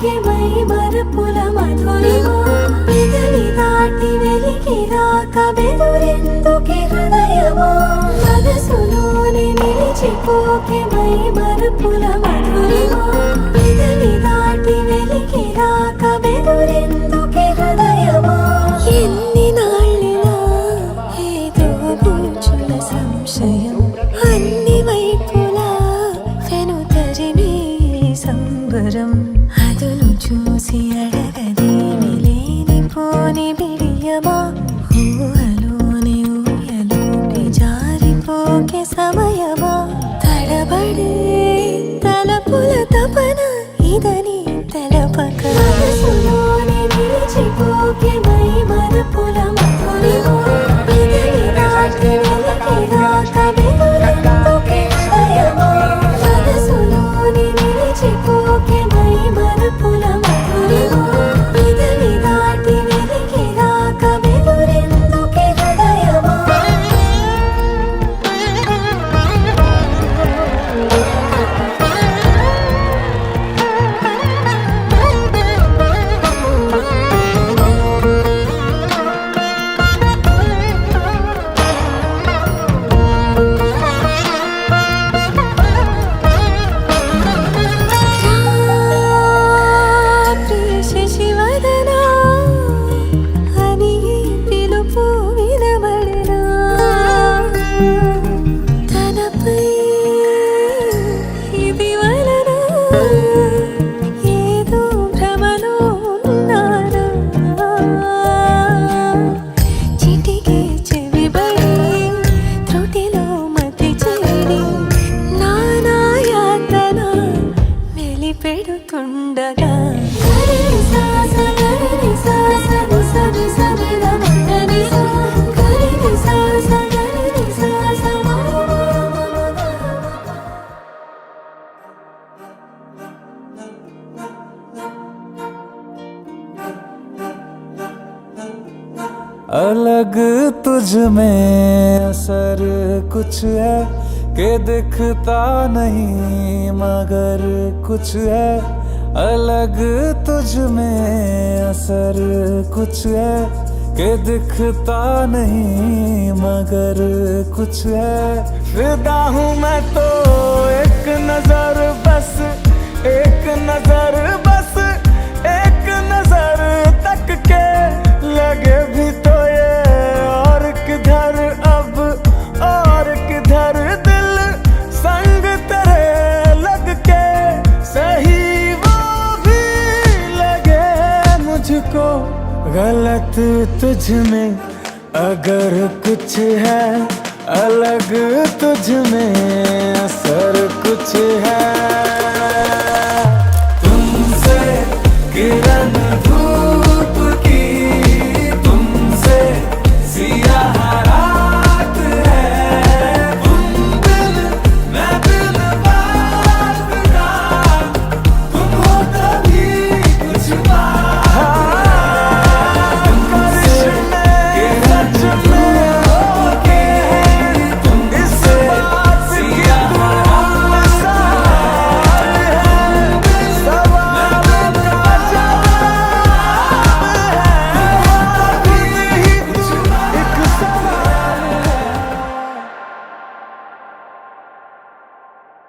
మరిచిపోకే my మరపుల Madhurima పెదవి దాటి వెలికి రాక బెదురెందుకే హృదయమా మనసులోనే నిలిచిపోకే మై మరపుల మధురిమా పెదవి దాటి వెలికి రాక బెదురెందుకే హృదయమా ఎన్ని నాళ్ళిలా ఏదో గుంచుల సంశయం అన్ని వైపులా వెనుతరిమే సంబరం అదును చూసి అడగదేమి లేనిపోని బిడియమా ఊహలోని ఊయలోకి జారిపోకే సమయమా తడబడే తలపుల తపన ఇదని తెలపక మనసులోనే నిలిచిపోకే మై మరపుల మధురిమా పెదవి దాటి వెలికి రాక బెదురెందుకే హృదయమా మనసులోనే నిలిచిపోకే మై మరపుల మధురిమా పెదవి దాటి వెలికి రాక బెదురెందుకే హృదయమా శశివదనా అని పిలుపు వినబడనా తనపై ఇది వలన ఏదో భ్రమలో ఉన్నానా చిటికే చెవిబడి త్రుటిలో మతి చెడి నానా యాతన వెలిపెడుతుండగా अलग तुझ में असर कुछ है कि दिखता नहीं मगर कुछ है अलग तुझ में असर कुछ है कि दिखता नहीं मगर कुछ है फिदा हूँ मैं तो एक नजर बस एक नजर बस एक नजर तक के लगे भी तो ये और किधर अब और किधर दिल संग तेरे लग के सही वो भी लगे मुझको गलत तुझ में अगर कुछ है अलग तुझ में असर कुछ है